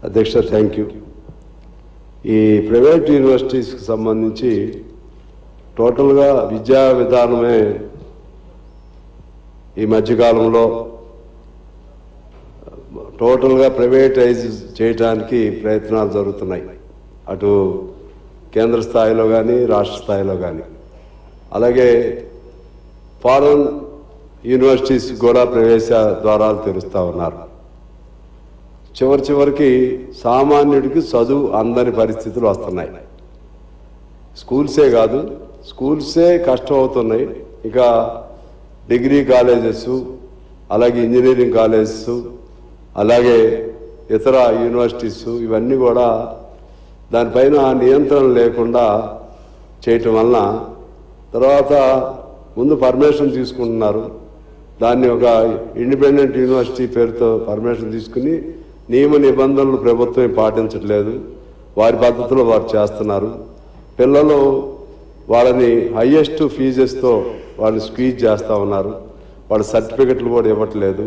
అధ్యక్ష, thank you. ఈ private యూనివర్సిటీస్కి సంబంధించి టోటల్గా విద్యా విధానమే ఈ మధ్యకాలంలో టోటల్గా ప్రైవేటైజ్ చేయడానికి ప్రయత్నాలు జరుగుతున్నాయి, అటు కేంద్ర స్థాయిలో కానీ రాష్ట్ర స్థాయిలో కానీ. అలాగే ఫారెన్ యూనివర్సిటీస్ కూడా ప్రవేశ ద్వారాలు తెరుస్తూ ఉన్నారు. చివరికి సామాన్యుడికి చదువు అందని పరిస్థితులు వస్తున్నాయి. స్కూల్సే కాదు, స్కూల్సే కష్టం అవుతున్నాయి. ఇక డిగ్రీ కాలేజెస్, అలాగే ఇంజనీరింగ్ కాలేజెస్, అలాగే ఇతర యూనివర్సిటీస్, ఇవన్నీ కూడా దానిపైన నియంత్రణ లేకుండా చేయటం వలన తర్వాత ముందు పర్మిషన్ తీసుకుంటున్నారు. దాన్ని ఒక ఇండిపెండెంట్ యూనివర్సిటీ పేరుతో పర్మిషన్ తీసుకుని నియమ నిబంధనలు ప్రభుత్వం పాటించట్లేదు, వారి పద్ధతిలో వారు చేస్తున్నారు. పిల్లలు వాళ్ళని హయ్యెస్ట్ ఫీజెస్తో వాళ్ళు స్క్వీజ్ చేస్తూ ఉన్నారు. వాళ్ళ సర్టిఫికెట్లు కూడా ఇవ్వట్లేదు.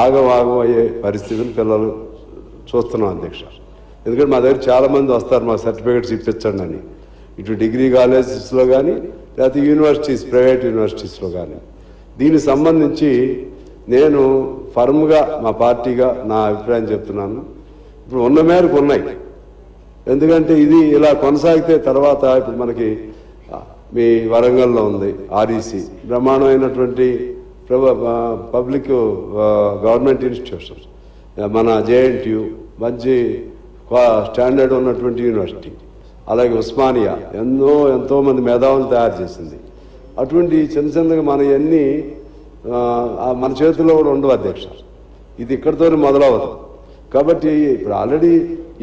ఆగం అయ్యే పరిస్థితిని పిల్లలు చూస్తున్నాం అధ్యక్ష. ఎందుకంటే మా దగ్గర చాలామంది వస్తారు, మా సర్టిఫికెట్స్ ఇప్పించండి అని, ఇటు డిగ్రీ కాలేజెస్లో కానీ లేకపోతే యూనివర్సిటీస్, ప్రైవేట్ యూనివర్సిటీస్లో కానీ. దీనికి సంబంధించి నేను ఫర్మ్గా మా పార్టీగా నా అభిప్రాయం చెప్తున్నాను. ఇప్పుడు ఉన్న మేరకు ఉన్నాయి. ఎందుకంటే ఇది ఇలా కొనసాగితే తర్వాత ఇప్పుడు మనకి మీ వరంగల్లో ఉంది ఆర్ఈసి, బ్రహ్మాండమైనటువంటి పబ్లిక్ గవర్నమెంట్ ఇన్స్టిట్యూషన్. మన జేఎన్టీయు మంచి స్టాండర్డ్ ఉన్నటువంటి యూనివర్సిటీ. అలాగే ఉస్మానియా ఎంతోమంది మేధావులు తయారు చేసింది. అటువంటి చిన్నగా మన ఇవన్నీ మన చేతుల్లో కూడా ఉండవు అధ్యక్ష. ఇది ఇక్కడితోనే మొదలవదు. కాబట్టి ఇప్పుడు ఆల్రెడీ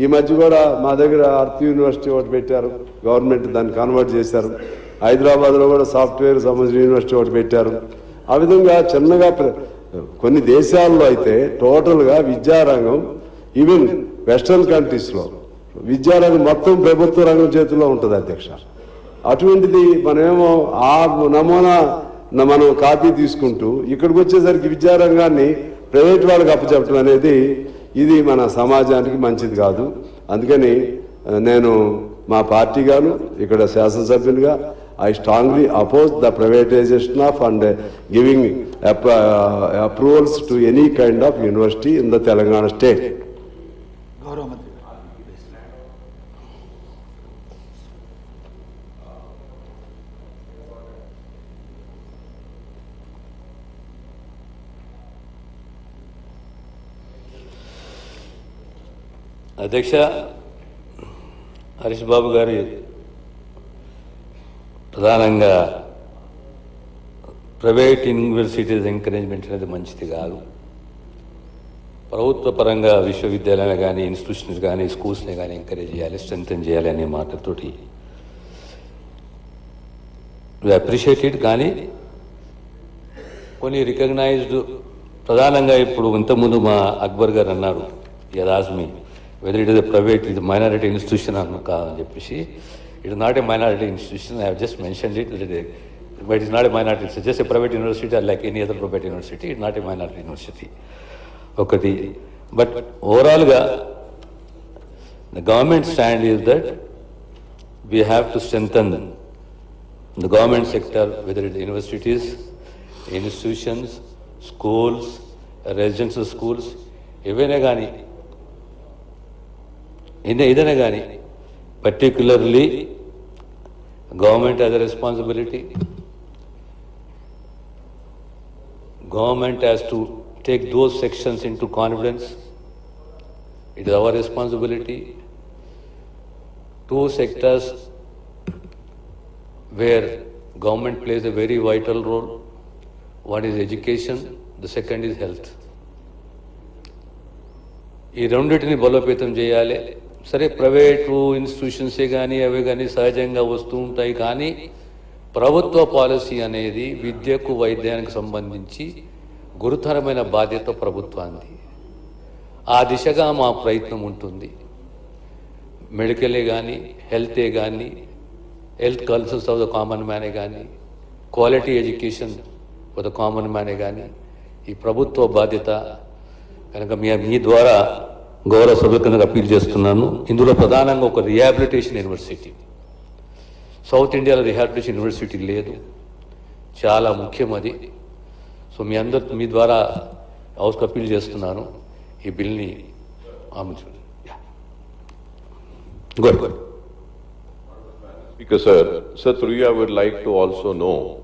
ఈ మధ్య కూడా మా దగ్గర అర్త్ యూనివర్సిటీ ఒకటి పెట్టారు, గవర్నమెంట్ దాన్ని కన్వర్ట్ చేశారు. హైదరాబాద్లో కూడా సాఫ్ట్వేర్ సంబంధించిన యూనివర్సిటీ ఒకటి పెట్టారు. ఆ విధంగా చిన్నగా కొన్ని దేశాల్లో అయితే టోటల్గా విద్యారంగం, ఈవెన్ వెస్ట్రన్ కంట్రీస్లో విద్యారంగం మొత్తం ప్రభుత్వ రంగం చేతుల్లో ఉంటుంది అధ్యక్ష. అటువంటిది మనమేమో ఆ నమూనా మనం కాపీ తీసుకుంటూ ఇక్కడికి వచ్చేసరికి విద్యారంగాన్ని ప్రైవేట్ వాళ్ళకి అప్పచెప్పడం అనేది ఇది మన సమాజానికి మంచిది కాదు. అందుకని నేను మా పార్టీ గాను ఇక్కడ శాసనసభ్యునిగా I strongly oppose the privatization of and giving approvals to any kind of university in the Telangana state. అధ్యక్ష, హరీష్ బాబు గారి ప్రధానంగా ప్రైవేట్ యూనివర్సిటీస్ ఎంకరేజ్మెంట్ అనేది మంచిది కాదు. ప్రభుత్వ పరంగా విశ్వవిద్యాలయాలు కానీ, ఇన్స్టిట్యూషన్స్ కానీ, స్కూల్స్ని కానీ ఎంకరేజ్ చేయాలి, స్ట్రెంథెన్ చేయాలి అనే మాటతోటి వి అప్రిషియేట్ ఇట్. కానీ కొన్ని రికగ్నైజ్డ్, ప్రధానంగా ఇప్పుడు ఇంతకుముందు మా అక్బర్ గారు అన్నారు, యదాస్మి whether it is a private, ఇది మైనారిటీ ఇన్స్టిట్యూషన్ అన్న కాదని చెప్పేసి. It is not a minority institution. I have just mentioned it, but it is not a minority. It's just a private university like any other private university. It is not a minority university. Okay. But overall, the government stand is that we have to strengthen the government sector, whether it is universities, institutions, schools, residential schools, ఏదైనా కానీ particularly government has a responsibility. Government has to take those sections into confidence. It is our responsibility. Two sectors where government plays a very vital role. One is education, the second is health. ఈ రెండింటిని బలోపేతం చేయాలి. సరే, private ఇన్స్టిట్యూషన్సే కానీ అవి కానీ సహజంగా వస్తూ ఉంటాయి. కానీ ప్రభుత్వ పాలసీ అనేది విద్యకు, వైద్యానికి సంబంధించి గురుతరమైన బాధ్యత ప్రభుత్వానికి. ఆ దిశగా మా ప్రయత్నం ఉంటుంది. మెడికలే కానీ, హెల్తే కానీ, health concerns of the common మ్యానే కానీ, quality education for the common మ్యానే కానీ ఈ ప్రభుత్వ బాధ్యత కనుక మీ ద్వారా గౌరవ సభ్యుల కింద అప్పీల్ చేస్తున్నాను. ఇందులో ప్రధానంగా ఒక రిహాబిలిటేషన్ యూనివర్సిటీ, సౌత్ ఇండియాలో రిహాబిలిటేషన్ యూనివర్సిటీ లేదు, చాలా ముఖ్యం అది. సో మీ ద్వారా హౌస్కి అప్పీల్ చేస్తున్నాను, ఈ బిల్ని ఆమోదించండి. Speaker sir, through you I would like to also know